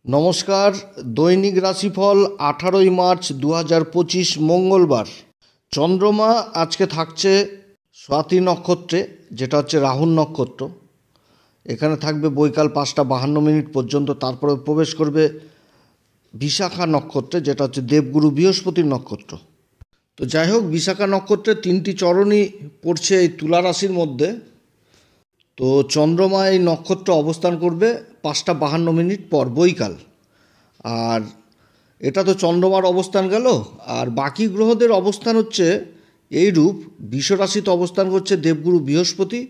নমস্কার। দৈনিক রাশিফল 18ই মার্চ 2025 মঙ্গলবার। চন্দ্রমা আজকে থাকছে স্বাতী নক্ষত্রে, যেটা হচ্ছে রাহুর নক্ষত্র। এখানে থাকবে বৈকাল 5টা 52 পর্যন্ত, তারপরে প্রবেশ করবে বিশাখা নক্ষত্রে, যেটা হচ্ছে দেবগুরু বৃহস্পতির নক্ষত্র। তো যাই হোক, বিশাখা নক্ষত্রের 3টি চরণই পড়ছে এই তুলা রাশির মধ্যে। তো চন্দ্রমা এই নক্ষত্র অবস্থান করবে 5টা 52 পর বৈকাল। আর এটা তো চন্দ্রমার অবস্থান গেল। আর বাকি গ্রহদের অবস্থান হচ্ছে এইরূপ: বৃষ রাশিতে অবস্থান করছে দেবগুরু বৃহস্পতি,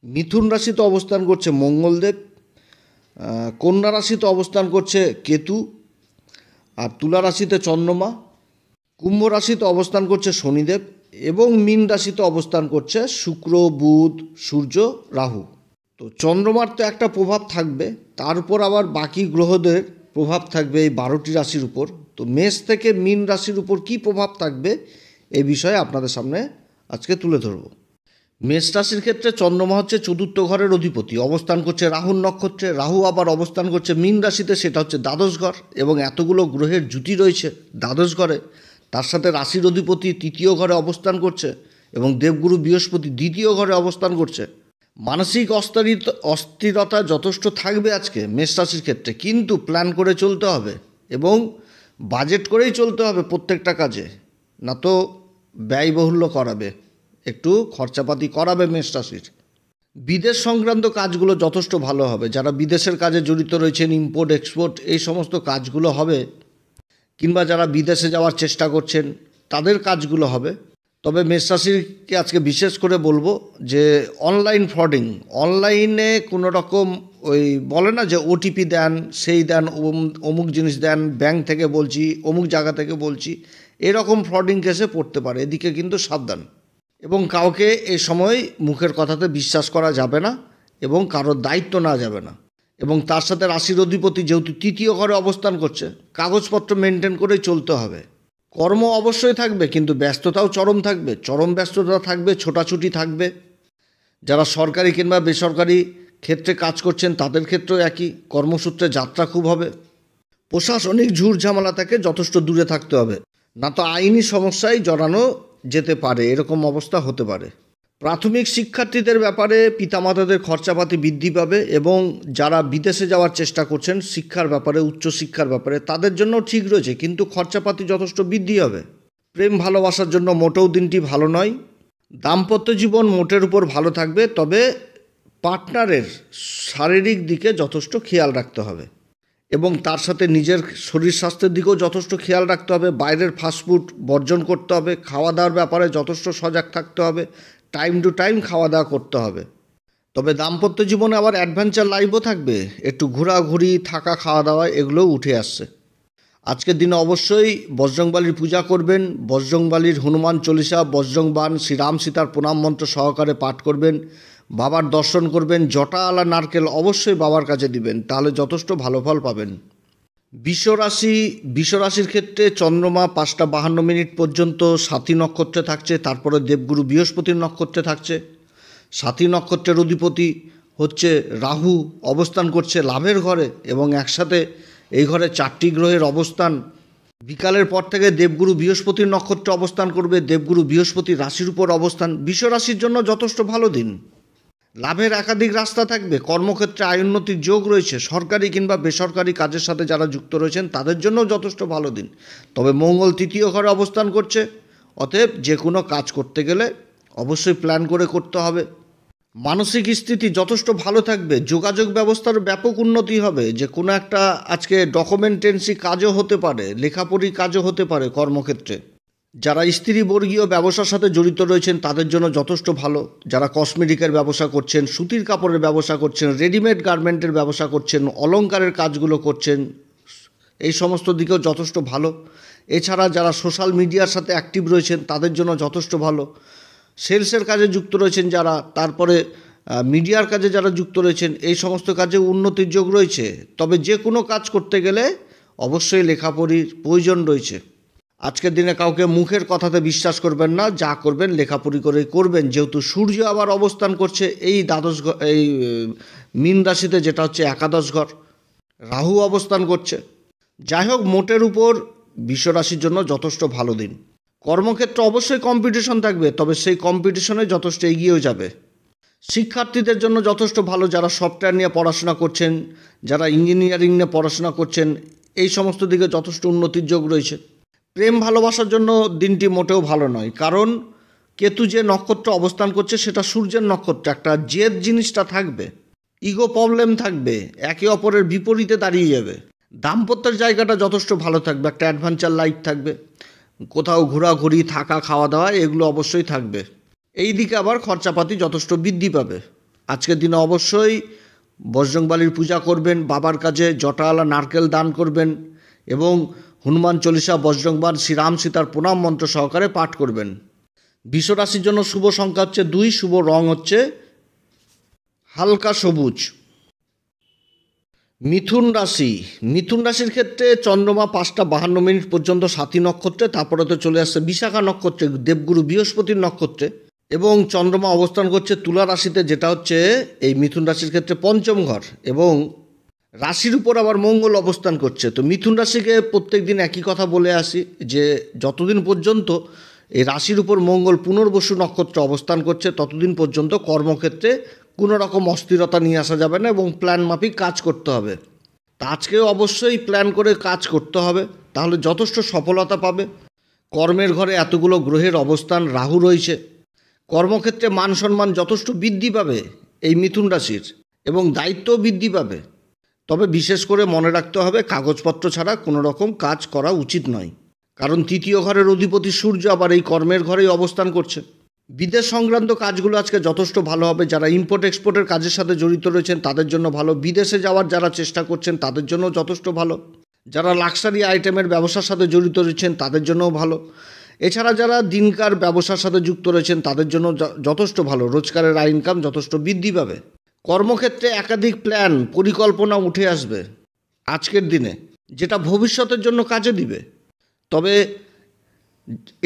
মিথুন রাশিতে অবস্থান করছে মঙ্গলদেব, কন্যা রাশিতে অবস্থান করছে কেতু, আর তুলা রাশিতে চন্দ্রমা, কুম্ভ রাশিতে অবস্থান করছে শনিদেব, এবং মীন রাশিতে অবস্থান করছে শুক্র, বুধ, সূর্য, রাহু। তো চন্দ্রমার তো একটা প্রভাব থাকবে, তার উপর আবার বাকি গ্রহদের প্রভাব থাকবে এই 12টি রাশির উপর। তো মেষ থেকে মীন রাশির উপর কী প্রভাব থাকবে এই বিষয়ে আপনাদের সামনে আজকে তুলে ধরব। মেষ রাশির ক্ষেত্রে চন্দ্রমা হচ্ছে 4র্থ ঘরের অধিপতি, অবস্থান করছে রাহুর নক্ষত্রে। রাহু আবার অবস্থান করছে মীন রাশিতে, সেটা হচ্ছে দ্বাদশ ঘর। এবং এতগুলো গ্রহের জুটি রয়েছে দ্বাদশ ঘরে, তার সাথে রাশির অধিপতি 3য় ঘরে অবস্থান করছে, এবং দেবগুরু বৃহস্পতি 2য় ঘরে অবস্থান করছে। মানসিক অস্থিরতা যথেষ্ট থাকবে আজকে মেষ রাশির ক্ষেত্রে, কিন্তু প্ল্যান করে চলতে হবে এবং বাজেট করেই চলতে হবে প্রত্যেকটা কাজে, না তো ব্যয়বহুল্য করাবে, একটু খরচাপাতি করাবে মেষ রাশির। বিদেশ সংক্রান্ত কাজগুলো যথেষ্ট ভালো হবে। যারা বিদেশের কাজে জড়িত রয়েছেন, ইম্পোর্ট এক্সপোর্ট এই সমস্ত কাজগুলো হবে, কিংবা যারা বিদেশে যাওয়ার চেষ্টা করছেন তাদের কাজগুলো হবে। তবে মেষ রাশিকে আজকে বিশেষ করে বলবো যে অনলাইন ফ্রডিং, অনলাইনে কোনো রকম ওই বলে না যে ওটিপি দেন, সেই দেন, অমুক জিনিস দেন, ব্যাংক থেকে বলছি, অমুক জায়গা থেকে বলছি, এরকম ফ্রডিং কেসে পড়তে পারে। এদিকে কিন্তু সাবধান। এবং কাউকে এই সময় মুখের কথাতে বিশ্বাস করা যাবে না, এবং কারোর দায়িত্ব নেওয়া যাবে না। এবং তার সাথে রাশির অধিপতি যেহেতু 3য় ঘরে অবস্থান করছে, কাগজপত্র মেনটেন করেই চলতে হবে। কর্ম অবশ্যই থাকবে, কিন্তু ব্যস্ততাও চরম থাকবে, চরম ব্যস্ততা থাকবে, ছোটাছুটি থাকবে। যারা সরকারি কিংবা বেসরকারি ক্ষেত্রে কাজ করছেন তাদের ক্ষেত্রেও একই, কর্মসূত্রে যাত্রা খুব হবে। প্রশাসনিক ঝুট ঝামেলা থেকে যথেষ্ট দূরে থাকতে হবে, না তো আইনি সমস্যায় জড়ানো যেতে পারে, এরকম অবস্থা হতে পারে। প্রাথমিক শিক্ষার্থীদের ব্যাপারে পিতামাতাদের খরচাপাতি বৃদ্ধি পাবে, এবং যারা বিদেশে যাওয়ার চেষ্টা করছেন শিক্ষার ব্যাপারে, উচ্চশিক্ষার ব্যাপারে, তাদের জন্য ঠিক রয়েছে, কিন্তু খরচাপাতি যথেষ্ট বৃদ্ধি হবে। প্রেম ভালোবাসার জন্য মোটেও দিনটি ভালো নয়। দাম্পত্য জীবন মোটের উপর ভালো থাকবে, তবে পার্টনারের শারীরিক দিকে যথেষ্ট খেয়াল রাখতে হবে, এবং তার সাথে নিজের শরীর স্বাস্থ্যের দিকেও যথেষ্ট খেয়াল রাখতে হবে। বাইরের ফাস্টফুড বর্জন করতে হবে, খাওয়া দাওয়ার ব্যাপারে যথেষ্ট সজাগ থাকতে হবে, টাইম টু টাইম খাওয়া দাওয়া করতে হবে। তবে দাম্পত্য জীবনে আবার অ্যাডভেঞ্চার লাইফও থাকবে, একটু ঘোরাঘুরি, থাকা, খাওয়া দাওয়া এগুলোও উঠে আসছে। আজকের দিনে অবশ্যই বজরংবলীর পূজা করবেন, বজরংবলীর হনুমান চল্লিশা, বজরংবাণ, শ্রীরাম সীতার প্রণাম মন্ত্র সহকারে পাঠ করবেন, বাবার দর্শন করবেন, জটা আলা নারকেল অবশ্যই বাবার কাছে দিবেন, তাহলে যথেষ্ট ভালো ফল পাবেন। বিশ্বরাশির ক্ষেত্রে চন্দ্রমা 5টা 52 পর্যন্ত স্বাতী নক্ষত্রে থাকছে, তারপরে দেবগুরু বৃহস্পতির নক্ষত্রে থাকছে। স্বাতী নক্ষত্রের অধিপতি হচ্ছে রাহু, অবস্থান করছে লাভের ঘরে, এবং একসাথে এই ঘরে 4টি গ্রহের অবস্থান। বিকালের পর থেকে দেবগুরু বৃহস্পতির নক্ষত্রে অবস্থান করবে, দেবগুরু বৃহস্পতি রাশির উপর অবস্থান। বিশ্বরাশির জন্য যথেষ্ট ভালো দিন। লাভের একাধিক রাস্তা থাকবে, কর্মক্ষেত্রে আয় উন্নতির যোগ রয়েছে। সরকারি কিংবা বেসরকারি কাজের সাথে যারা যুক্ত রয়েছেন তাদের জন্য যথেষ্ট ভালো দিন। তবে মঙ্গল 3য় ঘরে অবস্থান করছে, অতএব যে কোনো কাজ করতে গেলে অবশ্যই প্ল্যান করে করতে হবে। মানসিক স্থিতি যথেষ্ট ভালো থাকবে, যোগাযোগ ব্যবস্থার ব্যাপক উন্নতি হবে। যে কোনো একটা আজকে ডকুমেন্টেন্সি কাজও হতে পারে, লেখাপড়ি কাজও হতে পারে কর্মক্ষেত্রে। যারা স্ত্রীবর্গীয় ব্যবসার সাথে জড়িত রয়েছেন তাদের জন্য যথেষ্ট ভালো। যারা কসমেটিকের ব্যবসা করছেন, সুতির কাপড়ের ব্যবসা করছেন, রেডিমেড গার্মেন্টের ব্যবসা করছেন, অলংকারের কাজগুলো করছেন, এই সমস্ত দিকেও যথেষ্ট ভালো। এছাড়া যারা সোশ্যাল মিডিয়ার সাথে অ্যাক্টিভ রয়েছেন তাদের জন্য যথেষ্ট ভালো। সেলসের কাজে যুক্ত রয়েছেন যারা, তারপরে মিডিয়ার কাজে যারা যুক্ত রয়েছেন, এই সমস্ত কাজে উন্নতির যোগ রয়েছে। তবে যে কোনো কাজ করতে গেলে অবশ্যই লেখাপড়ির প্রয়োজন রয়েছে। আজকের দিনে কাউকে মুখের কথাতে বিশ্বাস করবেন না, যা করবেন লেখাপড়ি করে করবেন। যেহেতু সূর্য আবার অবস্থান করছে এই মীন রাশিতে, যেটা হচ্ছে একাদশ ঘর, রাহু অবস্থান করছে। যাই হোক, মোটের উপর বিশ্বরাশির জন্য যথেষ্ট ভালো দিন। কর্মক্ষেত্রে অবশ্যই কম্পিটিশন থাকবে, তবে সেই কম্পিটিশনে যথেষ্ট এগিয়েও যাবে। শিক্ষার্থীদের জন্য যথেষ্ট ভালো, যারা সফটওয়্যার নিয়ে পড়াশোনা করছেন, যারা ইঞ্জিনিয়ারিং নিয়ে পড়াশোনা করছেন, এই সমস্ত দিকে যথেষ্ট উন্নতির যোগ রয়েছে। প্রেম ভালোবাসার জন্য দিনটি মোটেও ভালো নয়, কারণ কেতু যে নক্ষত্র অবস্থান করছে সেটা সূর্যের নক্ষত্র। একটা জেদ জিনিসটা থাকবে, ইগো প্রবলেম থাকবে, একে অপরের বিপরীতে দাঁড়িয়ে যাবে। দাম্পত্যের জায়গাটা যথেষ্ট ভালো থাকবে, একটা অ্যাডভেঞ্চার লাইফ থাকবে, কোথাও ঘোরাঘুরি, থাকা, খাওয়া দাওয়া এগুলো অবশ্যই থাকবে। এই দিকে আবার খরচাপাতি যথেষ্ট বৃদ্ধি পাবে। আজকের দিনে অবশ্যই বজরংবলীর পূজা করবেন, বাবার কাছে জটাওয়ালা নারকেল দান করবেন এবং হনুমান চল্লিশা, বজরংবাণ, শ্রীরাম সীতার প্রণাম মন্ত্র সহকারে পাঠ করবেন। বিশ্বরাশির জন্য শুভ সংখ্যা হচ্ছে 2, শুভ রং হচ্ছে হালকা সবুজ। মিথুন রাশি। মিথুন রাশির ক্ষেত্রে চন্দ্রমা 5টা 52 পর্যন্ত সাথী নক্ষত্রে, তারপরে তো চলে আসছে বিশাখা নক্ষত্রে, দেবগুরু বৃহস্পতির নক্ষত্রে, এবং চন্দ্রমা অবস্থান করছে তুলা রাশিতে, যেটা হচ্ছে এই মিথুন রাশির ক্ষেত্রে পঞ্চম ঘর, এবং রাশির উপর আবার মঙ্গল অবস্থান করছে। তো মিথুন রাশিকে প্রত্যেক দিন একই কথা বলে আসি যে যতদিন পর্যন্ত এই রাশির উপর মঙ্গল পুনর্বসু নক্ষত্র অবস্থান করছে ততদিন পর্যন্ত কর্মক্ষেত্রে কোনো রকম অস্থিরতা নিয়ে আসা যাবে না এবং প্ল্যান মাফিক কাজ করতে হবে। তা আজকেও অবশ্যই প্ল্যান করে কাজ করতে হবে, তাহলে যথেষ্ট সফলতা পাবে। কর্মের ঘরে এতগুলো গ্রহের অবস্থান, রাহু রয়েছে, কর্মক্ষেত্রে মান সম্মান যথেষ্ট বৃদ্ধি পাবে এই মিথুন রাশির, এবং দায়িত্বও বৃদ্ধি পাবে। তবে বিশেষ করে মনে রাখতে হবে, কাগজপত্র ছাড়া কোনো রকম কাজ করা উচিত নয়, কারণ তৃতীয় ঘরের অধিপতি সূর্য আবার এই কর্মের ঘরেই অবস্থান করছে। বিদেশ সংক্রান্ত কাজগুলো আজকে যথেষ্ট ভালো হবে। যারা ইম্পোর্ট এক্সপোর্টের কাজের সাথে জড়িত রয়েছেন তাদের জন্য ভালো, বিদেশে যাওয়ার যারা চেষ্টা করছেন তাদের জন্য যথেষ্ট ভালো, যারা লাক্সারি আইটেমের ব্যবসার সাথে জড়িত রয়েছেন তাদের জন্যও ভালো। এছাড়া যারা দিনকার ব্যবসার সাথে যুক্ত রয়েছেন তাদের জন্য যথেষ্ট ভালো, রোজগারের ইনকাম যথেষ্ট বৃদ্ধি পাবে। কর্মক্ষেত্রে একাধিক প্ল্যান, পরিকল্পনা উঠে আসবে আজকের দিনে, যেটা ভবিষ্যতের জন্য কাজে দিবে। তবে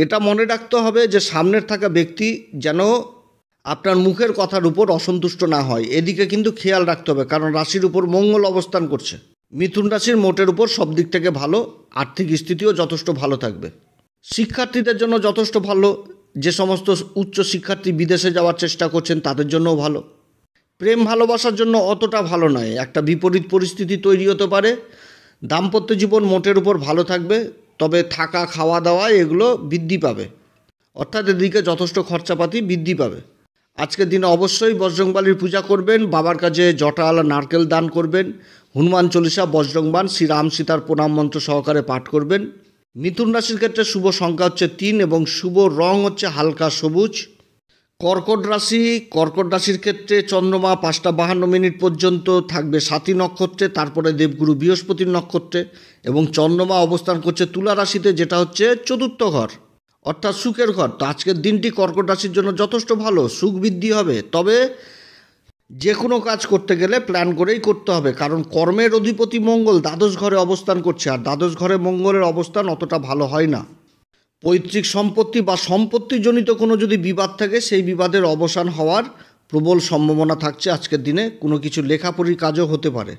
এটা মনে রাখতে হবে যে সামনের থাকা ব্যক্তি যেন আপনার মুখের কথার উপর অসন্তুষ্ট না হয়, এদিকে কিন্তু খেয়াল রাখতে হবে, কারণ রাশির উপর মঙ্গল অবস্থান করছে। মিথুন রাশির মোটের উপর সব দিক থেকে ভালো, আর্থিক স্থিতিও যথেষ্ট ভালো থাকবে। শিক্ষার্থীদের জন্য যথেষ্ট ভালো, যে সমস্ত উচ্চ শিক্ষার্থী বিদেশে যাওয়ার চেষ্টা করছেন তাদের জন্যও ভালো। প্রেম ভালোবাসার জন্য অতটা ভালো নয়, একটা বিপরীত পরিস্থিতি তৈরি হতে পারে। দাম্পত্য জীবন মোটের উপর ভালো থাকবে, তবে থাকা, খাওয়া দাওয়া এগুলো বৃদ্ধি পাবে, অর্থাৎ এদিকে যথেষ্ট খরচাপাতি বৃদ্ধি পাবে। আজকের দিনে অবশ্যই বজরংবলীর পূজা করবেন, বাবার কাছে জটাওয়ালা নারকেল দান করবেন, হনুমান চল্লিশা, বজরংবাণ, শ্রীরাম সীতার প্রণাম মন্ত্র সহকারে পাঠ করবেন। মিথুন রাশির ক্ষেত্রে শুভ সংখ্যা হচ্ছে 3 এবং শুভ রং হচ্ছে হালকা সবুজ। কর্কট রাশি। কর্কট রাশির ক্ষেত্রে চন্দ্রমা 5টা 52 পর্যন্ত থাকবে সাথী নক্ষত্রে, তারপরে দেবগুরু বৃহস্পতির নক্ষত্রে, এবং চন্দ্রমা অবস্থান করছে তুলা রাশিতে, যেটা হচ্ছে চতুর্থ ঘর, অর্থাৎ সুখের ঘর। তো আজকের দিনটি কর্কট রাশির জন্য যথেষ্ট ভালো, সুখ বৃদ্ধি হবে। তবে যে কোনো কাজ করতে গেলে প্ল্যান করেই করতে হবে, কারণ কর্মের অধিপতি মঙ্গল দ্বাদশ ঘরে অবস্থান করছে, আর দ্বাদশ ঘরে মঙ্গলের অবস্থান অতটা ভালো হয় না। পৈতৃক সম্পত্তি বা সম্পত্তিজনিত কোনো যদি বিবাদ থাকে, সেই বিবাদের অবসান হওয়ার প্রবল সম্ভাবনা থাকছে আজকের দিনে। কোনো কিছু লেখাপড়ির কাজও হতে পারে।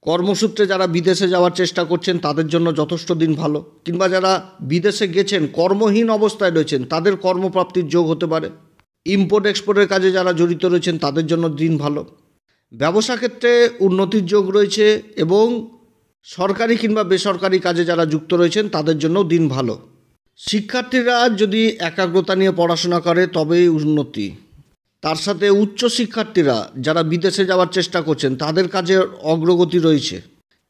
কর্মসূত্রে যারা বিদেশে যাওয়ার চেষ্টা করছেন তাদের জন্য যথেষ্ট দিন ভালো, কিংবা যারা বিদেশে গেছেন কর্মহীন অবস্থায় রয়েছেন তাদের কর্মপ্রাপ্তির যোগ হতে পারে। ইম্পোর্ট এক্সপোর্টের কাজে যারা জড়িত রয়েছেন তাদের জন্য দিন ভালো। ব্যবসা ক্ষেত্রে উন্নতির যোগ রয়েছে, এবং সরকারি কিংবা বেসরকারি কাজে যারা যুক্ত রয়েছেন তাদের জন্য দিন ভালো। শিক্ষার্থীরা যদি একাগ্রতা নিয়ে পড়াশোনা করে তবেই উন্নতি। তার সাথে উচ্চ শিক্ষার্থীরা যারা বিদেশে যাওয়ার চেষ্টা করছেন তাদের কাজে অগ্রগতি রয়েছে।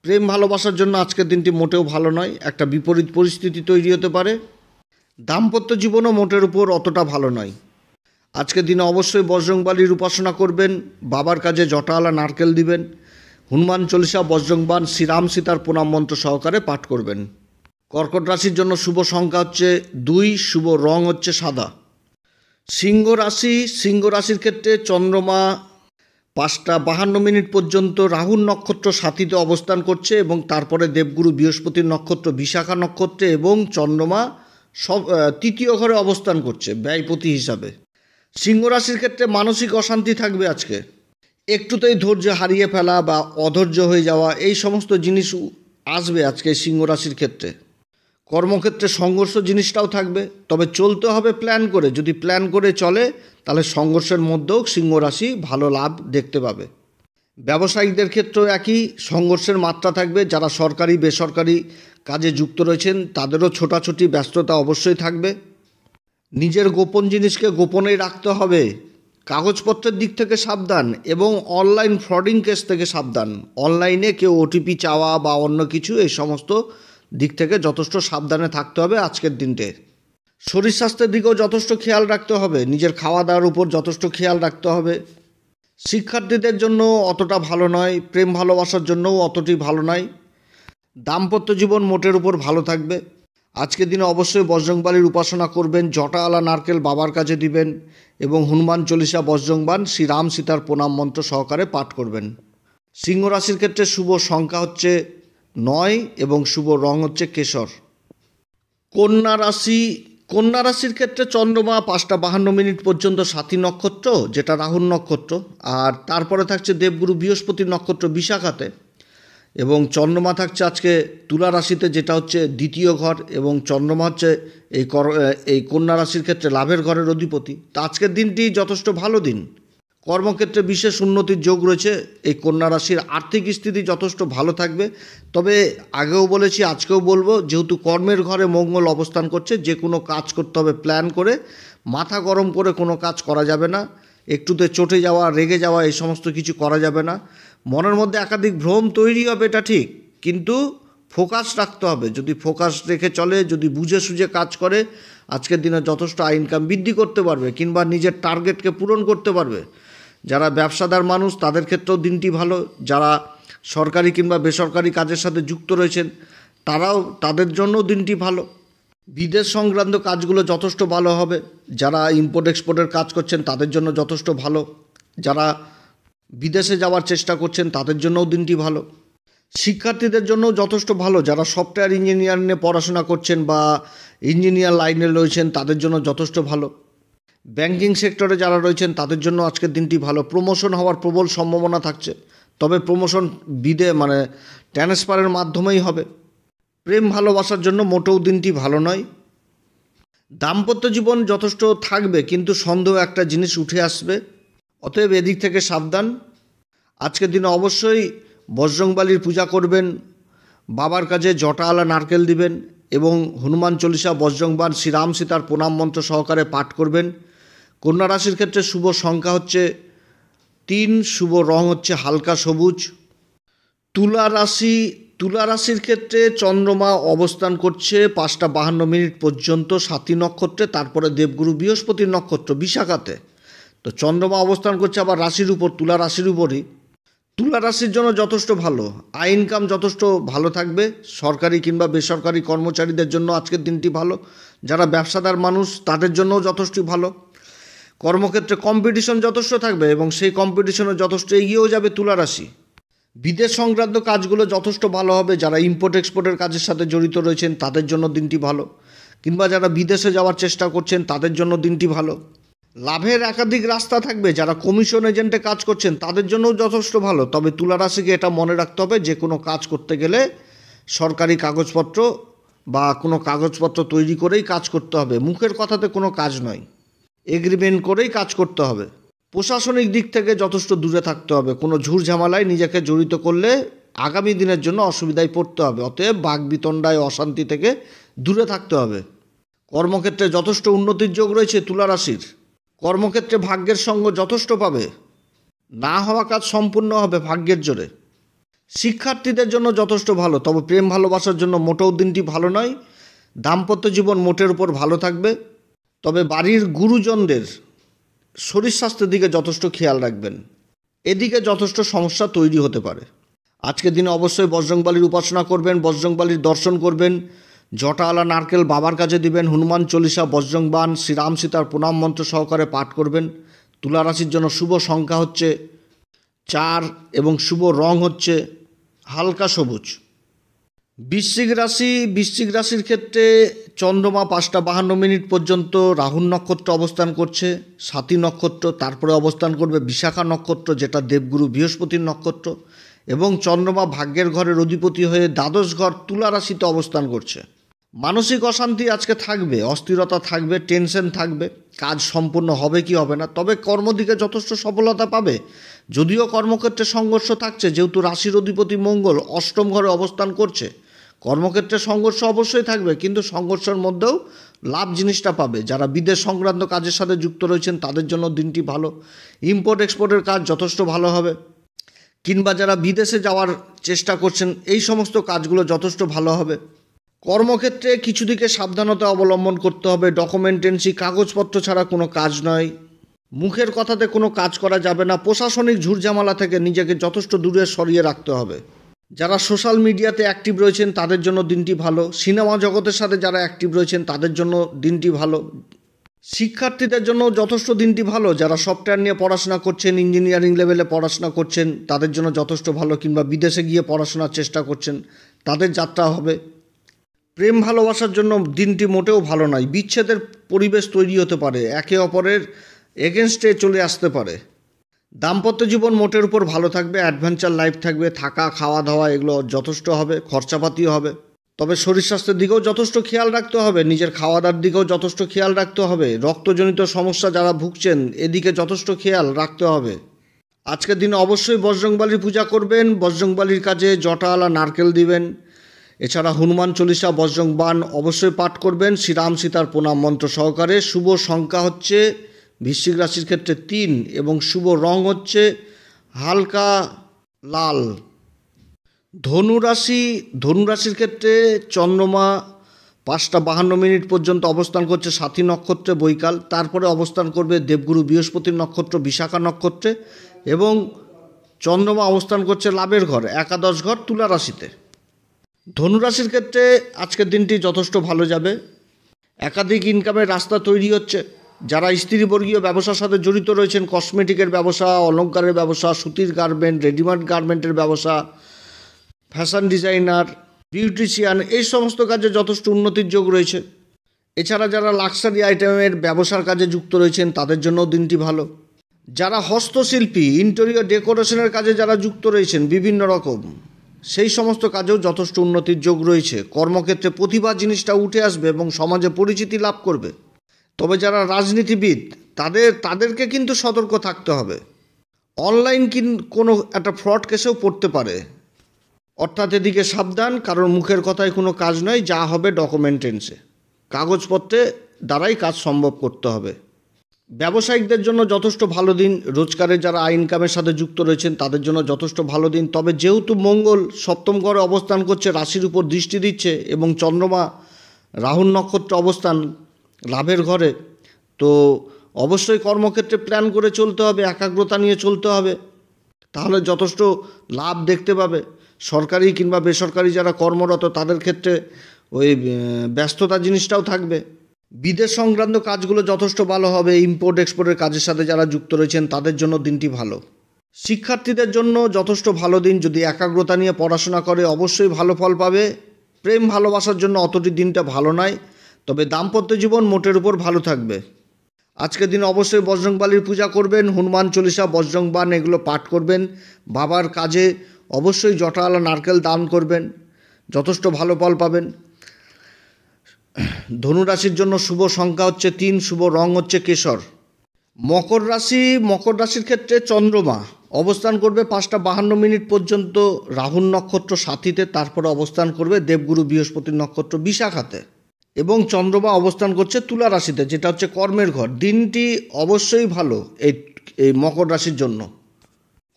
প্রেম ভালোবাসার জন্য আজকের দিনটি মোটেও ভালো নয়, একটা বিপরীত পরিস্থিতি তৈরি হতে পারে। দাম্পত্য জীবনও মোটের উপর অতটা ভালো নয়। আজকের দিনে অবশ্যই বজরংবলীর উপাসনা করবেন, বাবার কাছে জটাওয়ালা নারকেল দিবেন, হনুমান চল্লিশা, বজরংবাণ, শ্রীরাম সীতার প্রণাম মন্ত্র সহকারে পাঠ করবেন। কর্কট রাশির জন্য শুভ সংখ্যা হচ্ছে 2, শুভ রং হচ্ছে সাদা। সিংহ রাশি। সিংহ রাশির ক্ষেত্রে চন্দ্রমা 5টা 52 পর্যন্ত রাহুর নক্ষত্র সাথীতে অবস্থান করছে, এবং তারপরে দেবগুরু বৃহস্পতির নক্ষত্র বিশাখা নক্ষত্রে, এবং চন্দ্রমা তৃতীয় ঘরে অবস্থান করছে ব্যয়পতি হিসাবে। সিংহ রাশির ক্ষেত্রে মানসিক অশান্তি থাকবে আজকে। একটুতেই ধৈর্য হারিয়ে ফেলা বা অধৈর্য হয়ে যাওয়া এই সমস্ত জিনিস আসবে আজকে সিংহ রাশির ক্ষেত্রে। কর্মক্ষেত্রে সংঘর্ষ জিনিসটাও থাকবে, তবে চলতে হবে প্ল্যান করে। যদি প্ল্যান করে চলে তাহলে সংঘর্ষের মধ্যেও সিংহ রাশি ভালো লাভ দেখতে পাবে। ব্যবসায়িকদের ক্ষেত্রেও একই সংঘর্ষের মাত্রা থাকবে। যারা সরকারি বেসরকারি কাজে যুক্ত রয়েছেন তাদেরও ছোটাছুটি ব্যস্ততা অবশ্যই থাকবে। নিজের গোপন জিনিসকে গোপনেই রাখতে হবে। কাগজপত্রের দিক থেকে সাবধান এবং অনলাইন ফ্রডিং কেস থেকে সাবধান। অনলাইনে কেউ ওটিপি চাওয়া বা অন্য কিছু এই সমস্ত দিক থেকে যথেষ্ট সাবধানে থাকতে হবে আজকের দিনটে। শরীর স্বাস্থ্যের দিকেও যথেষ্ট খেয়াল রাখতে হবে। নিজের খাওয়া দাওয়ার উপর যথেষ্ট খেয়াল রাখতে হবে। শিক্ষার্থীদের জন্য অতটা ভালো নয়, প্রেম ভালোবাসার জন্যও অতটি ভালো নয়। দাম্পত্য জীবন মোটের উপর ভালো থাকবে। আজকের দিনে অবশ্যই বজরংবলীর উপাসনা করবেন, জটা আলা নারকেল বাবার কাছে দিবেন এবং হনুমান চল্লিশা বজরংবান শ্রীরাম সীতার প্রণাম মন্ত্র সহকারে পাঠ করবেন। সিংহ রাশির ক্ষেত্রে শুভ সংখ্যা হচ্ছে 9 এবং শুভ রং হচ্ছে কেশর। কন্যা রাশির ক্ষেত্রে চন্দ্রমা 5:52 পর্যন্ত সাথী নক্ষত্র, যেটা রাহুর নক্ষত্র, আর তারপরে থাকছে দেবগুরু বৃহস্পতির নক্ষত্র বিশাখাতে, এবং চন্দ্রমা থাকছে আজকে তুলা রাশিতে, যেটা হচ্ছে দ্বিতীয় ঘর, এবং চন্দ্রমা হচ্ছে এই কন্যা রাশির ক্ষেত্রে লাভের ঘরের অধিপতি। তা আজকের দিনটি যথেষ্ট ভালো দিন। কর্মক্ষেত্রে বিশেষ উন্নতির যোগ রয়েছে। এই কন্যা রাশির আর্থিক স্থিতি যথেষ্ট ভালো থাকবে। তবে আগেও বলেছি, আজকেও বলবো, যেহেতু কর্মের ঘরে মঙ্গল অবস্থান করছে, যে কোনো কাজ করতে হবে প্ল্যান করে। মাথা গরম করে কোনো কাজ করা যাবে না। একটুতে চটে যাওয়া, রেগে যাওয়া এই সমস্ত কিছু করা যাবে না। মনের মধ্যে একাধিক ভ্রম তৈরি হবে, এটা ঠিক, কিন্তু ফোকাস রাখতে হবে। যদি ফোকাস রেখে চলে, যদি বুঝে সুঝে কাজ করে, আজকের দিনে যথেষ্ট ইনকাম বৃদ্ধি করতে পারবে কিংবা নিজের টার্গেটকে পূরণ করতে পারবে। যারা ব্যবসাদার মানুষ তাদের ক্ষেত্রেও দিনটি ভালো। যারা সরকারি কিংবা বেসরকারি কাজের সাথে যুক্ত রয়েছেন তাদের জন্যও দিনটি ভালো। বিদেশ সংক্রান্ত কাজগুলো যথেষ্ট ভালো হবে। যারা ইম্পোর্ট এক্সপোর্টের কাজ করছেন তাদের জন্য যথেষ্ট ভালো। যারা বিদেশে যাওয়ার চেষ্টা করছেন তাদের জন্যও দিনটি ভালো। শিক্ষার্থীদের জন্যও যথেষ্ট ভালো। যারা সফটওয়্যার ইঞ্জিনিয়ার নিয়ে পড়াশোনা করছেন বা ইঞ্জিনিয়ার লাইনে রয়েছেন তাদের জন্য যথেষ্ট ভালো। ব্যাংকিং সেক্টরে যারা রয়েছেন তাদের জন্য আজকের দিনটি ভালো। প্রমোশন হওয়ার প্রবল সম্ভাবনা থাকছে, তবে প্রমোশন ট্রান্সফারের মাধ্যমেই হবে। প্রেম ভালোবাসার জন্য মোটেও দিনটি ভালো নয়। দাম্পত্য জীবন যথেষ্ট থাকবে, কিন্তু সন্দেহ একটা জিনিস উঠে আসবে, অতএব এদিক থেকে সাবধান। আজকের দিনে অবশ্যই বজরংবলীর পূজা করবেন, বাবার কাছে জটা আলা নারকেল দিবেন এবং হনুমান চল্লিশা বজরংবান শ্রীরাম সীতার প্রণাম মন্ত্র সহকারে পাঠ করবেন। কন্যা রাশির ক্ষেত্রে শুভ সংখ্যা হচ্ছে 3, শুভ রং হচ্ছে হালকা সবুজ। তুলা রাশির ক্ষেত্রে চন্দ্রমা অবস্থান করছে 5:52 পর্যন্ত সাথী নক্ষত্রে, তারপরে দেবগুরু বৃহস্পতির নক্ষত্র বিশাখাতে। তো চন্দ্রমা অবস্থান করছে আবার রাশির উপর, তুলা রাশির উপরই। তুলা রাশির জন্য যথেষ্ট ভালো। ইনকাম যথেষ্ট ভালো থাকবে। সরকারি কিংবা বেসরকারি কর্মচারীদের জন্য আজকের দিনটি ভালো। যারা ব্যবসাদার মানুষ তাদের জন্যও যথেষ্ট ভালো। কর্মক্ষেত্রে কম্পিটিশন যথেষ্ট থাকবে এবং সেই কম্পিটিশনে যথেষ্ট এগিয়েও যাবে তুলা রাশি। বিদেশ সংক্রান্ত কাজগুলো যথেষ্ট ভালো হবে। যারা ইম্পোর্ট এক্সপোর্টের কাজের সাথে জড়িত রয়েছেন তাদের জন্য দিনটি ভালো, কিংবা যারা বিদেশে যাওয়ার চেষ্টা করছেন তাদের জন্য দিনটি ভালো। লাভের একাধিক রাস্তা থাকবে। যারা কমিশন এজেন্টে কাজ করছেন তাদের জন্যও যথেষ্ট ভালো। তবে তুলা রাশিকে এটা মনে রাখতে হবে, যে কোনো কাজ করতে গেলে সরকারি কাগজপত্র বা কোনো কাগজপত্র তৈরি করেই কাজ করতে হবে। মুখের কথাতে কোনো কাজ নয়, এগ্রিমেন্ট করেই কাজ করতে হবে। প্রশাসনিক দিক থেকে যথেষ্ট দূরে থাকতে হবে। কোনো ঝুট ঝামেলায় নিজেকে জড়িত করলে আগামী দিনের জন্য অসুবিধায় পড়তে হবে। অতএব বাকবিতণ্ডায় অশান্তি থেকে দূরে থাকতে হবে। কর্মক্ষেত্রে যথেষ্ট উন্নতির যোগ রয়েছে তুলা রাশির। কর্মক্ষেত্রে ভাগ্যের সঙ্গ যথেষ্ট পাবে। না হওয়া কাজ সম্পূর্ণ হবে ভাগ্যের জোরে। শিক্ষার্থীদের জন্য যথেষ্ট ভালো, তবে প্রেম ভালোবাসার জন্য মোটেও দিনটি ভালো নয়। দাম্পত্য জীবন মোটের উপর ভালো থাকবে, তবে বাড়ির গুরুজনদের শরীর স্বাস্থ্যের দিকে যথেষ্ট খেয়াল রাখবেন। এদিকে যথেষ্ট সমস্যা তৈরি হতে পারে। আজকের দিনে অবশ্যই বজরংবলীর উপাসনা করবেন, বজরংবলীর দর্শন করবেন, জটা আলা নারকেল বাবার কাছে দিবেন, হনুমান চল্লিশা বজরংবান শ্রীরাম সীতার প্রণাম মন্ত্র সহকারে পাঠ করবেন। তুলা রাশির জন্য শুভ সংখ্যা হচ্ছে 4 এবং শুভ রং হচ্ছে হালকা সবুজ। বৃশ্চিক রাশির ক্ষেত্রে চন্দ্রমা 5:52 পর্যন্ত রাহুর নক্ষত্র অবস্থান করছে, স্বাতী নক্ষত্র, তারপরে অবস্থান করবে বিশাখা নক্ষত্র যেটা দেবগুরু বৃহস্পতির নক্ষত্র, এবং চন্দ্রমা ভাগ্যের ঘরের অধিপতি হয়ে দ্বাদশ ঘর তুলা রাশিতে অবস্থান করছে। মানসিক অশান্তি আজকে থাকবে, অস্থিরতা থাকবে, টেনশন থাকবে, কাজ সম্পূর্ণ হবে কি হবে না, তবে কর্মদিকে যথেষ্ট সফলতা পাবে। যদিও কর্মক্ষেত্রে সংঘর্ষ থাকছে, যেহেতু রাশির অধিপতি মঙ্গল অষ্টম ঘরে অবস্থান করছে, কর্মক্ষেত্রে সংঘর্ষ অবশ্যই থাকবে, কিন্তু সংঘর্ষের মধ্যেও লাভ জিনিসটা পাবে। যারা বিদেশ সংক্রান্ত কাজের সাথে যুক্ত রয়েছেন তাদের জন্য দিনটি ভালো। ইম্পোর্ট এক্সপোর্টের কাজ যথেষ্ট ভালো হবে, কিংবা যারা বিদেশে যাওয়ার চেষ্টা করছেন এই সমস্ত কাজগুলো যথেষ্ট ভালো হবে। কর্মক্ষেত্রে কিছু দিকে সাবধানতা অবলম্বন করতে হবে। ডকুমেন্টেন্সি, কাগজপত্র ছাড়া কোনো কাজ নয়। মুখের কথাতে কোনো কাজ করা যাবে না। প্রশাসনিক ঝুটঝামেলা থেকে নিজেকে যথেষ্ট দূরে সরিয়ে রাখতে হবে। যারা সোশ্যাল মিডিয়াতে অ্যাক্টিভ রয়েছেন তাদের জন্য দিনটি ভালো। সিনেমা জগতের সাথে যারা অ্যাক্টিভ রয়েছেন তাদের জন্য দিনটি ভালো। শিক্ষার্থীদের জন্য যথেষ্ট দিনটি ভালো। যারা সফটওয়্যার নিয়ে পড়াশোনা করছেন, ইঞ্জিনিয়ারিং লেভেলে পড়াশোনা করছেন তাদের জন্য যথেষ্ট ভালো, কিংবা বিদেশে গিয়ে পড়াশোনার চেষ্টা করছেন তাদের যাত্রা হবে। প্রেম ভালোবাসার জন্য দিনটি মোটেও ভালো নয়। বিচ্ছেদের পরিবেশ তৈরি হতে পারে, একে অপরের এগেনস্টে চলে আসতে পারে। দাম্পত্য জীবন মোটের উপর ভালো থাকবে, অ্যাডভেঞ্চার লাইফ থাকবে, থাকা খাওয়া দাওয়া এগুলো যথেষ্ট হবে, খরচাপাতিও হবে। তবে শরীর স্বাস্থ্যের দিকেও যথেষ্ট খেয়াল রাখতে হবে, নিজের খাওয়া দাওয়ার দিকেও যথেষ্ট খেয়াল রাখতে হবে। রক্তজনিত সমস্যা যারা ভুগছেন এদিকে যথেষ্ট খেয়াল রাখতে হবে। আজকের দিনে অবশ্যই বজরংবলীর পূজা করবেন, বজরংবলীর কাজে জটাওয়ালা নারকেল দিবেন। এছাড়া হনুমান চল্লিশা, বজরং বাণ অবশ্যই পাঠ করবেন শ্রীরাম সীতার প্রণাম মন্ত্র সহকারে। শুভ সংখ্যা হচ্ছে বৃশ্চিক রাশির ক্ষেত্রে 3 এবং শুভ রং হচ্ছে হালকা লাল। ধনুরাশির ক্ষেত্রে চন্দ্রমা 5:52 পর্যন্ত অবস্থান করছে স্বাতী নক্ষত্রে বৈকাল, তারপরে অবস্থান করবে দেবগুরু বৃহস্পতির নক্ষত্র বিশাখা নক্ষত্রে, এবং চন্দ্রমা অবস্থান করছে লাভের ঘর একাদশ ঘর তুলা রাশিতে। ধনুরাশির ক্ষেত্রে আজকের দিনটি যথেষ্ট ভালো যাবে। একাধিক ইনকামের রাস্তা তৈরি হচ্ছে। যারা স্ত্রীবর্গীয় ব্যবসার সাথে জড়িত রয়েছেন, কসমেটিকের ব্যবসা, অলংকারের ব্যবসা, সুতির গার্মেন্ট, রেডিমেড গার্মেন্টের ব্যবসা, ফ্যাশন ডিজাইনার, বিউটিশিয়ান, এই সমস্ত কাজে যথেষ্ট উন্নতির যোগ রয়েছে। এছাড়া যারা লাক্সারি আইটেমের ব্যবসার কাজে যুক্ত রয়েছেন তাদের জন্য দিনটি ভালো। যারা হস্তশিল্পী, ইন্টেরিয়র ডেকোরেশনের কাজে যারা যুক্ত রয়েছেন বিভিন্ন রকম, সেই সমস্ত কাজেও যথেষ্ট উন্নতির যোগ রয়েছে। কর্মক্ষেত্রে প্রতিভা জিনিসটা উঠে আসবে এবং সমাজে পরিচিতি লাভ করবে। তবে যারা রাজনীতিবিদ তাদেরকে কিন্তু সতর্ক থাকতে হবে। অনলাইন কোনো একটা ফ্রড কেসেও পড়তে পারে, অর্থাৎ এদিকে সাবধান, কারণ মুখের কথায় কোনো কাজ নয়, যা হবে ডকুমেন্টেন্সে, কাগজপত্রে দ্বারাই কাজ সম্ভব করতে হবে। ব্যবসায়িকদের জন্য যথেষ্ট ভালো দিন। রোজগারের যারা ইনকামের সাথে যুক্ত রয়েছেন তাদের জন্য যথেষ্ট ভালো দিন। তবে যেহেতু মঙ্গল সপ্তম ঘরে অবস্থান করছে, রাশির উপর দৃষ্টি দিচ্ছে, এবং চন্দ্রমা রাহুর নক্ষত্র অবস্থান লাভের ঘরে, তো অবশ্যই কর্মক্ষেত্রে প্ল্যান করে চলতে হবে, একাগ্রতা নিয়ে চলতে হবে, তাহলে যথেষ্ট লাভ দেখতে পাবে। সরকারি কিংবা বেসরকারি যারা কর্মরত তাদের ক্ষেত্রে ওই ব্যস্ততা জিনিসটাও থাকবে। বিদেশ সংক্রান্ত কাজগুলো যথেষ্ট ভালো হবে। ইম্পোর্ট এক্সপোর্টের কাজের সাথে যারা যুক্ত রয়েছেন তাদের জন্য দিনটি ভালো। শিক্ষার্থীদের জন্য যথেষ্ট ভালো দিন। যদি একাগ্রতা নিয়ে পড়াশোনা করে অবশ্যই ভালো ফল পাবে। প্রেম ভালোবাসার জন্য অতটি দিনটা ভালো নয়, তবে দাম্পত্য জীবন মোটের উপর ভালো থাকবে। আজকের দিন অবশ্যই বজরংবলীর পূজা করবেন, হনুমান চল্লিশা, বজরং বাণ এগুলো পাঠ করবেন। বাবার কাজে অবশ্যই জটাওয়ালা নারকেল দান করবেন, যথেষ্ট ভালো ফল পাবেন। ধনুরাশির জন্য শুভ সংখ্যা হচ্ছে 3, শুভ রং হচ্ছে কেশর। মকর রাশির ক্ষেত্রে চন্দ্রমা অবস্থান করবে 5:52 পর্যন্ত রাহুর নক্ষত্র সাথীতে, তারপরে অবস্থান করবে দেবগুরু বৃহস্পতির নক্ষত্র বিশাখাতে, এবং চন্দ্রমা অবস্থান করছে তুলা রাশিতে, যেটা হচ্ছে কর্মের ঘর। দিনটি অবশ্যই ভালো এই মকর রাশির জন্য।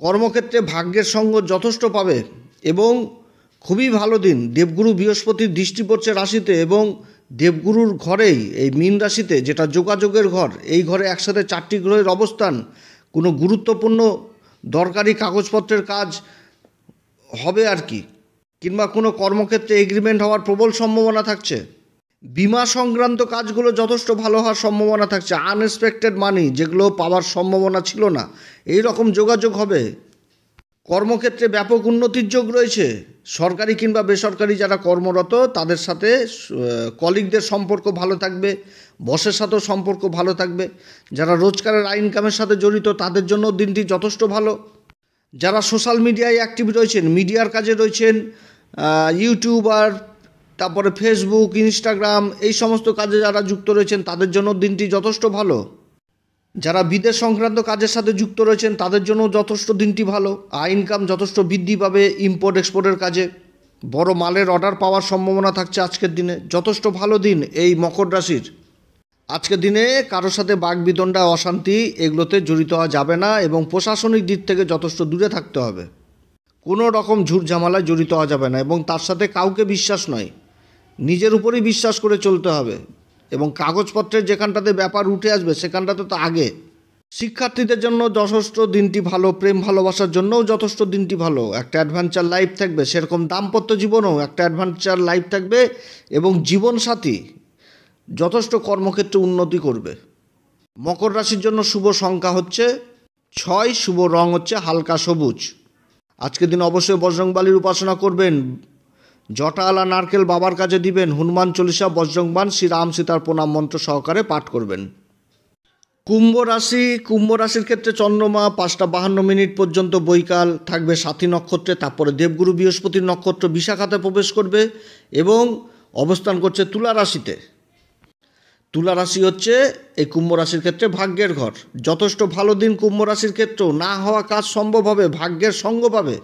কর্মক্ষেত্রে ভাগ্যের সঙ্গ যথেষ্ট পাবে এবং খুবই ভালো দিন। দেবগুরু বৃহস্পতির দৃষ্টি পড়ছে রাশিতে, এবং দেবগুরুর ঘরেই এই মীন রাশিতে, যেটা যোগাযোগের ঘর, এই ঘরে একসাথে 4টি গ্রহের অবস্থান। কোনো গুরুত্বপূর্ণ দরকারি কাগজপত্রের কাজ হবে আর কি, কিংবা কোনো কর্মক্ষেত্রে এগ্রিমেন্ট হওয়ার প্রবল সম্ভাবনা থাকছে। বিমা সংক্রান্ত কাজগুলো যথেষ্ট ভালো হওয়ার সম্ভাবনা থাকছে। আনএক্সপেক্টেড মানি যেগুলো পাওয়ার সম্ভাবনা ছিল না, এই রকম যোগাযোগ হবে। কর্মক্ষেত্রে ব্যাপক উন্নতির যোগ রয়েছে। সরকারি কিংবা বেসরকারি যারা কর্মরত তাদের সাথে কলিগদের সম্পর্ক ভালো থাকবে, বসের সাথেও সম্পর্ক ভালো থাকবে। যারা রোজগারের ইনকামের সাথে জড়িত তাদের জন্য দিনটি যথেষ্ট ভালো। যারা সোশ্যাল মিডিয়ায় অ্যাক্টিভ রয়েছেন, মিডিয়ার কাজে রয়েছেন, ইউটিউবার, তারপরে ফেসবুক, ইনস্টাগ্রাম, এই সমস্ত কাজে যারা যুক্ত রয়েছেন তাদের জন্য দিনটি যথেষ্ট ভালো। যারা বিদেশ সংক্রান্ত কাজের সাথে যুক্ত রয়েছেন তাদের জন্য যথেষ্ট দিনটি ভালো। ইনকাম যথেষ্ট বৃদ্ধি পাবে ইম্পোর্ট এক্সপোর্টের কাজে। বড় মালের অর্ডার পাওয়ার সম্ভাবনা থাকছে আজকের দিনে। যথেষ্ট ভালো দিন এই মকর রাশির। আজকের দিনে কারোর সাথে বাকবিতণ্ডা, অশান্তি এগুলোতে জড়িত হওয়া যাবে না এবং প্রশাসনিক দিক থেকে যথেষ্ট দূরে থাকতে হবে। কোনো রকম ঝুট ঝামেলায় জড়িত হওয়া যাবে না এবং তার সাথে কাউকে বিশ্বাস নয়, নিজের উপরেই বিশ্বাস করে চলতে হবে এবং কাগজপত্রের যেখানটাতে ব্যাপার উঠে আসবে সেখানটাতে তো আগে। শিক্ষার্থীদের জন্য যথেষ্ট দিনটি ভালো। প্রেম ভালোবাসার জন্যও যথেষ্ট দিনটি ভালো। একটা অ্যাডভেঞ্চার লাইফ থাকবে, সেরকম দাম্পত্য জীবনেও একটা অ্যাডভেঞ্চার লাইফ থাকবে এবং জীবনসাথী যথেষ্ট কর্মক্ষেত্রে উন্নতি করবে। মকর রাশির জন্য শুভ সংখ্যা হচ্ছে 6, শুভ রং হচ্ছে হালকা সবুজ। আজকের দিন অবশ্যই বজরংবলীর উপাসনা করবেন, জটালা নারকেল বাবার কাছে দিবেন, হনুমান চল্লিশা, বজরংবাণ, শ্রীরাম সীতার প্রণাম মন্ত্র সহকারে পাঠ করবেন। কুম্ভ রাশির ক্ষেত্রে চন্দ্রমা 5টা 52 পর্যন্ত বৈকাল থাকবে সাথী নক্ষত্রে, তারপরে দেবগুরু বৃহস্পতির নক্ষত্র বিশাখাতে প্রবেশ করবে এবং অবস্থান করছে তুলা রাশিতে। তুলা রাশি হচ্ছে এই কুম্ভ রাশির ক্ষেত্রে ভাগ্যের ঘর। যথেষ্ট ভালো দিন কুম্ভ রাশির ক্ষেত্রেও। না হওয়া কাজ সম্ভব হবে, ভাগ্যের সঙ্গ পাবে,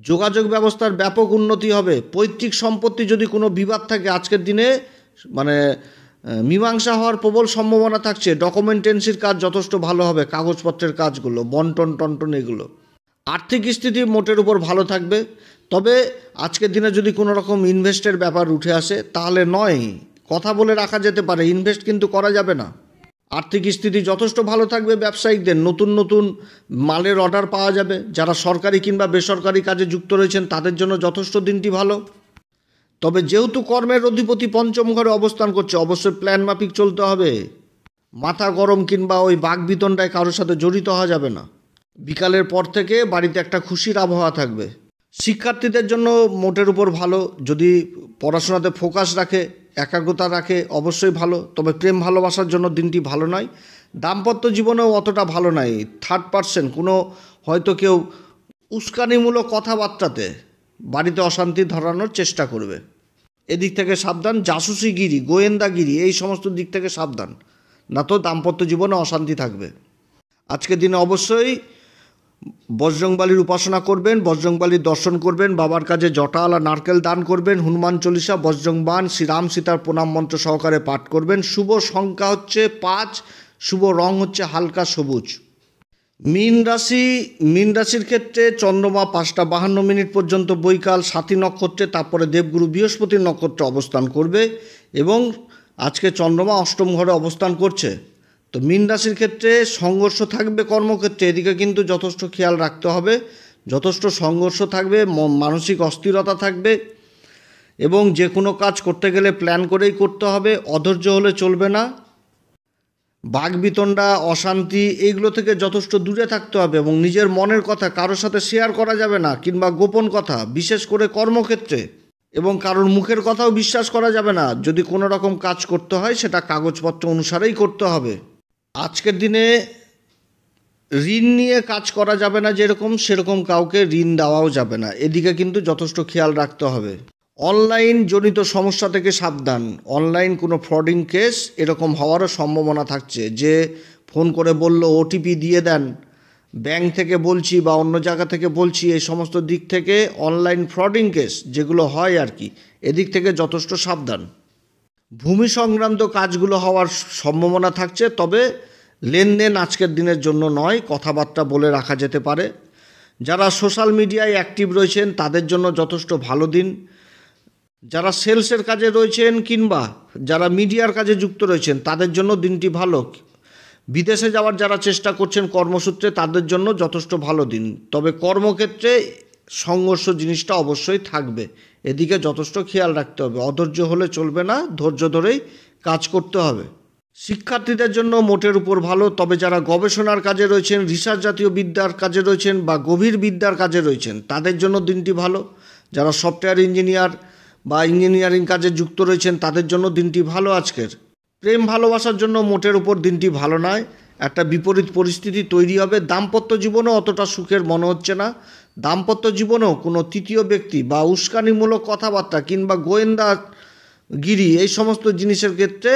যোগাযোগ ব্যবস্থার ব্যাপক উন্নতি হবে। পৈতৃক সম্পত্তি যদি কোনো বিবাদ থাকে আজকের দিনে মীমাংসা হওয়ার প্রবল সম্ভাবনা থাকছে। ডকুমেন্টেন্সির কাজ যথেষ্ট ভালো হবে, কাগজপত্রের কাজগুলো, বন্টন টন্টন এগুলো। আর্থিক স্থিতি মোটের উপর ভালো থাকবে। তবে আজকের দিনে যদি কোনো রকম ইনভেস্টের ব্যাপার উঠে আসে তাহলে নয়, কথা বলে রাখা যেতে পারে, ইনভেস্ট কিন্তু করা যাবে না। আর্থিক স্থিতি যথেষ্ট ভালো থাকবে। ব্যবসায়িকদের নতুন নতুন মালের অর্ডার পাওয়া যাবে। যারা সরকারি কিংবা বেসরকারি কাজে যুক্ত রয়েছেন তাদের জন্য যথেষ্ট দিনটি ভালো। তবে যেহেতু কর্মের অধিপতি পঞ্চম ঘরে অবস্থান করছে, অবশ্যই প্ল্যান মাফিক চলতে হবে। মাথা গরম কিংবা ওই বাকবিতণ্ডায় কারোর সাথে জড়িত হওয়া যাবে না। বিকালের পর থেকে বাড়িতে একটা খুশির আবহাওয়া থাকবে। শিক্ষার্থীদের জন্য মোটের উপর ভালো। যদি পড়াশোনাতে ফোকাস রাখে, একাগ্রতা রাখে অবশ্যই ভালো। তবে প্রেম ভালোবাসার জন্য দিনটি ভালো নয়। দাম্পত্য জীবনেও অতটা ভালো নয়। থার্ড পারসন কোনো হয়তো কেউ উস্কানিমূলক কথাবার্তাতে বাড়িতে অশান্তি ধরানোর চেষ্টা করবে, এদিক থেকে সাবধান। জাসুসিগিরি, গোয়েন্দাগিরি এই সমস্ত দিক থেকে সাবধান, না তো দাম্পত্য জীবনে অশান্তি থাকবে। আজকের দিনে অবশ্যই বজরংবলীর উপাসনা করবেন, বজরংবলীর দর্শন করবেন, বাবার কাছে জটালা নারকেল দান করবেন, হনুমান চল্লিশা, বজরংবাণ, শ্রীরাম সীতার প্রণাম মন্ত্র সহকারে পাঠ করবেন। শুভ সংখ্যা হচ্ছে 5, শুভ রং হচ্ছে হালকা সবুজ। মীন রাশির ক্ষেত্রে চন্দ্রমা 5টা 52 পর্যন্ত বৈকাল সাথী নক্ষত্রে, তারপরে দেবগুরু বৃহস্পতির নক্ষত্রে অবস্থান করবে এবং আজকে চন্দ্রমা 8ম ঘরে অবস্থান করছে। তো মীন রাশির ক্ষেত্রে সংঘর্ষ থাকবে কর্মক্ষেত্রে, এদিকে কিন্তু যথেষ্ট খেয়াল রাখতে হবে। যথেষ্ট সংঘর্ষ থাকবে, মানসিক অস্থিরতা থাকবে এবং যে কোনো কাজ করতে গেলে প্ল্যান করেই করতে হবে। অধৈর্য হলে চলবে না। বাকবিতণ্ডা, অশান্তি এইগুলো থেকে যথেষ্ট দূরে থাকতে হবে এবং নিজের মনের কথা কারোর সাথে শেয়ার করা যাবে না কিংবা গোপন কথা, বিশেষ করে কর্মক্ষেত্রে। এবং কারোর মুখের কথাও বিশ্বাস করা যাবে না। যদি কোনো রকম কাজ করতে হয় সেটা কাগজপত্র অনুসারেই করতে হবে। আজকের দিনে ঋণ নিয়ে কাজ করা যাবে না, সেরকম কাউকে ঋণ দেওয়াও যাবে না, এদিকে কিন্তু যথেষ্ট খেয়াল রাখতে হবে। অনলাইন জনিত সমস্যা থেকে সাবধান। অনলাইন কোনো ফ্রডিং কেস এরকম হওয়ারও সম্ভাবনা থাকছে। যে ফোন করে বলল ওটিপি দিয়ে দেন, ব্যাংক থেকে বলছি বা অন্য জায়গা থেকে বলছি, এই সমস্ত দিক থেকে অনলাইন ফ্রডিং কেস যেগুলো হয় আর কি, এদিক থেকে যথেষ্ট সাবধান। ভূমি সংক্রান্ত কাজগুলো হওয়ার সম্ভাবনা থাকছে, তবে লেনদেন আজকের দিনের জন্য নয়, কথাবার্তা বলে রাখা যেতে পারে। যারা সোশ্যাল মিডিয়ায় অ্যাক্টিভ রয়েছেন তাদের জন্য যথেষ্ট ভালো দিন। যারা সেলসের কাজে রয়েছেন কিংবা যারা মিডিয়ার কাজে যুক্ত রয়েছেন তাদের জন্য দিনটি ভালো। বিদেশে যাওয়ার যারা চেষ্টা করছেন কর্মসূত্রে তাদের জন্য যথেষ্ট ভালো দিন। তবে কর্মক্ষেত্রে সংঘর্ষ জিনিসটা অবশ্যই থাকবে, এদিকে যথেষ্ট খেয়াল রাখতে হবে। অধৈর্য হলে চলবে না, ধৈর্য ধরেই কাজ করতে হবে। শিক্ষার্থীদের জন্য মোটের উপর ভালো। তবে যারা গবেষণার কাজে রয়েছেন, রিসার্চ জাতীয় বিদ্যার কাজে রয়েছেন বা গভীর বিদ্যার কাজে রয়েছেন তাদের জন্য দিনটি ভালো। যারা সফটওয়্যার ইঞ্জিনিয়ার বা ইঞ্জিনিয়ারিং কাজে যুক্ত রয়েছেন তাদের জন্য দিনটি ভালো আজকের। প্রেম ভালোবাসার জন্য মোটের উপর দিনটি ভালো নয়, একটা বিপরীত পরিস্থিতি তৈরি হবে। দাম্পত্য জীবনেও অতটা সুখের মনে হচ্ছে না। দাম্পত্য জীবনেও কোনো তৃতীয় ব্যক্তি বা উস্কানিমূলক কথাবার্তা কিংবা গোয়েন্দাগিরি এই সমস্ত জিনিসের ক্ষেত্রে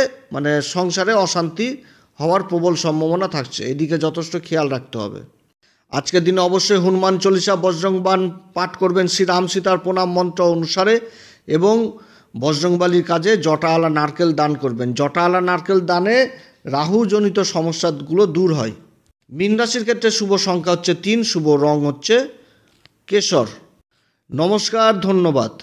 সংসারে অশান্তি হওয়ার প্রবল সম্ভাবনা থাকছে, এদিকে যথেষ্ট খেয়াল রাখতে হবে। আজকের দিনে অবশ্যই হনুমান চল্লিশা বজরংবাণ পাঠ করবেন শ্রীরাম সীতার প্রণাম মন্ত্র অনুসারে এবং বজরংবলীর কাজে জটাআলা নারকেল দান করবেন। জটাআলা নারকেল দানে রাহুজনিত সমস্যাগুলো দূর হয়। মীন রাশির ক্ষেত্রে শুভ সংখ্যা হচ্ছে 3, শুভ রং হচ্ছে কেশর। নমস্কার, ধন্যবাদ।